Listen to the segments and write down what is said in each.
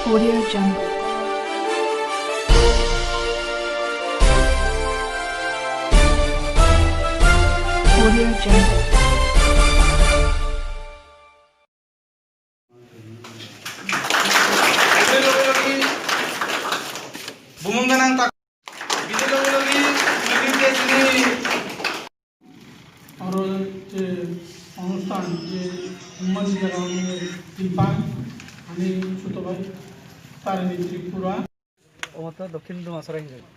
Audio Jungle. Audio Jungle. Bumungan tak video lagi video sini और जे अनुष्ठान जे उम्मत जगाउने तिलपान आणि ছোটভাই তারিণী ত্রিপুরা ওমতো দক্ষিণ দুমাসরা হিসেবে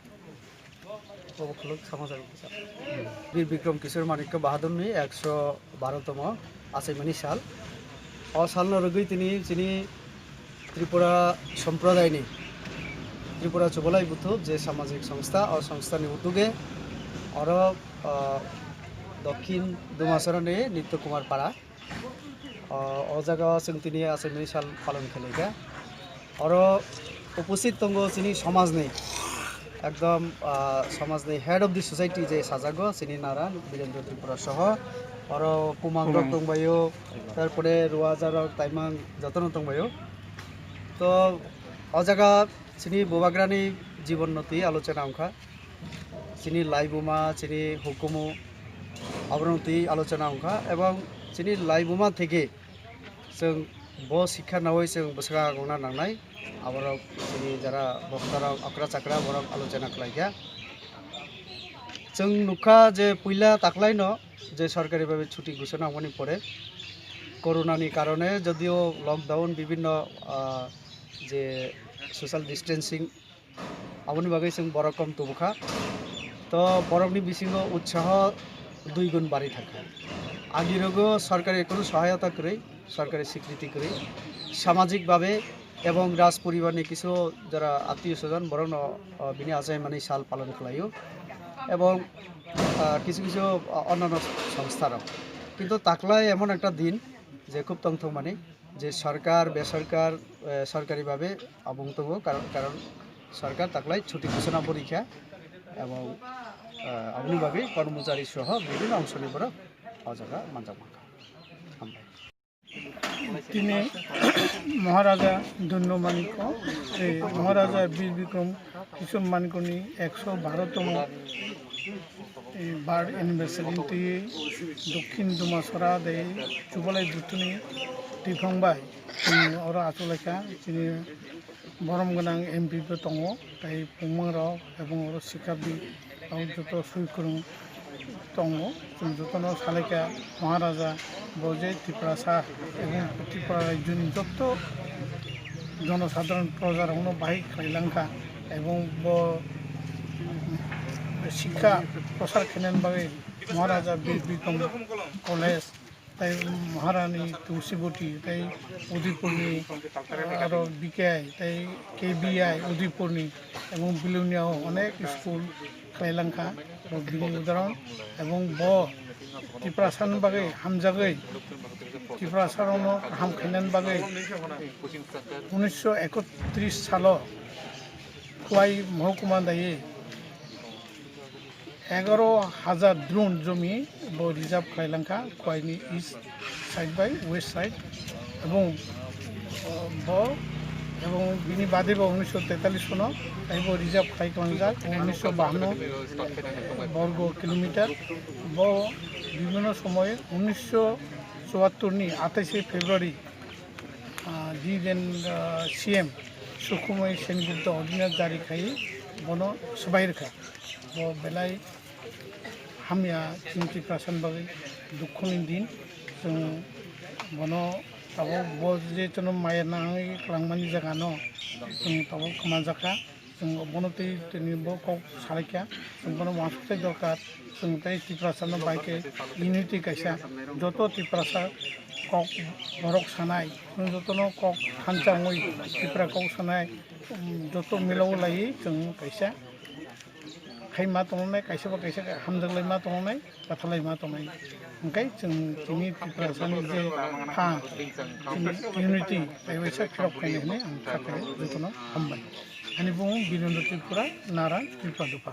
প্রবক্ষলক সমাচার বীর বিক্রম কিশোর মানিক্য বাহাদুরনি 112তম আচাইমানি সাল অসালন রগৈ তিনি ত্রিপুরা সম্প্রদায়নি ত্রিপুরা চুবলাই বুথ যে সামাজিক সংস্থা ও সংস্থানি উদ্যোগে আর দক্ষিণ দুমাসরানি নিত্য কুমার পাড়া ও জায়গা जों তিনি আচাইমানি সাল পালন খেলেগা আর উপস্থিত দङ চিনি সমাজनि একদম সমাজनि হেড অফ দি সোসাইটি যে সাজাগো চিনি নারা বীরেন্দ্র ত্রিপুরা সহ আর পুমাংরক দংবাयो তারপরে রুয়াজারক তাইমাং যতন দংবাयो তো ও জায়গা চিনি বোবাগ্রানি জীবননতি আলোচনা অংখা চিনি লাইবুমা চিনি হুকুমু অবনতি আলোচনা অংখা এবং চিনি লাইবুমা থেকে जों ब शिक्षा नावै जों बोसोरा गंना नांनाय आबाराव जोंनि जारा बक्ताराव आक्रा चाक्रा बराव आलोचना खालायगा जों नुखा जे पयला ताकलायनो जे सरकारी भावे छुट्टी घोषणा हওয়ানি পরে করোনাनि कारणे যদিও লকডাউন বিভিন্ন যে সোশ্যাল ডিস্টেন্সিং हওয়ানি बागै जों बरक कम तबखा तो बरकनि बिसिङाव उत्साह दुई गुण बारि थाखा आगिरगो सरकारी কোনো সহায়তা করে সরকারি স্বীকৃতি করে সামাজিকভাবে এবং রাজ পরিবারনি কিছু যারা আত্মীয় স্বজন বরং বিনি আচাইমানি সাল পালন খালাইও এবং কিছু কিছু অন্যান্য সংস্থারাও কিন্তু তাকলাই এমন একটা দিন যে খুব তংথং মানে যে সরকার বেসরকার সরকারিভাবে অবংতব কারণ সরকার তাকলাই ছুটি ঘোষণা পরীক্ষা এবং আপনিভাবে কর্মচারী সহ বিভিন্ন অংশ নিবর অজাগা মানজামাখা তিনি মহারাজা ধন্য মানিক্য এই মহারাজা বীর বিক্রম কিশোর মানিক্যনি 112তম বার্ড এনিভার্সারি দক্ষিণ দুমাসরা দে চুবলাই বুথনি টিফংবাই ওরা আচলেখা তিনি বরম গোনাং এমপিবো দङ তাই পুমাংরাव এবং ওর শিক্ষাবিদ যত সুইখরং दङ जों जतन सालेखा महाराजा बजे त्रिपुरासा এবং ত্রিপুরা রাজ্যनि যত জনসাধারণ প্রজারাवनो बाहाय खालायलांखा এবং শিক্ষা প্রসার খেলেন বাগে মহারাজা বীর বিক্রম কলেজ তাই মহারানী তুলসীবতী তাই উদয়পুরনি আর বিকেআই তাই কেবিআই উদয়পুরনি এবং বিলুনিয়াও অনেক স্কুল খালাयलांखा बिनि उदाहरण এবং ब त्रिपुरासान बागै हामजागै त्रिपुरासारावनो हाम खायनायनि बागै 1931 सालाव खुवाई महकुमा दायै 11,000 द्रोन जमी ब रिजार्व खालायलांखा खुवाईनि east side by west side এবং ब এবং বিনি বাদে 1943 সন তাইব রিজার্ভ খাইকনজাক 1952 বর্গ কিলোমিটার ব বিভিন্ন সময়ে 1974 নি 28 ফেব্রুয়ারি জি দেন সিএম সুকুময় সেনগুপ্ত অর্ডিন্যান্স জারি খাই বন সবাই রেখা ব বেলাই হামিয়া চিন্তি প্রাসান বাগै দুঃখनि दिन जों বন তাবো বজে চন মায়ের নাঙै खालामनायनि जागानो जों ताबो खमाजाखा जों बनते तिनि बक सालायखा जों बन मानसिफोर दरकार जों ताई त्रिपुरासानो बाइके इउनिटि कायसा যত त्रिपुरासा कक बरक सानाय जों जतनो कक हानचाङै त्रिपुरा कक सानाय যত मिलाव लायै जों कायसा खायमा तंनाय कायसाबा कायसा हामदोंलाय मा तंनाय बाथालाय मा तंनाय ओंखाय जों जोंनि त्रिपुरासानि जे हा इउनिटि बायसा खेराव खायनायनि आं थाखाय जतनो हामबाय आंनि बुं बिरेन्द्र त्रिपुरा नारा त्रिपुरा दुपा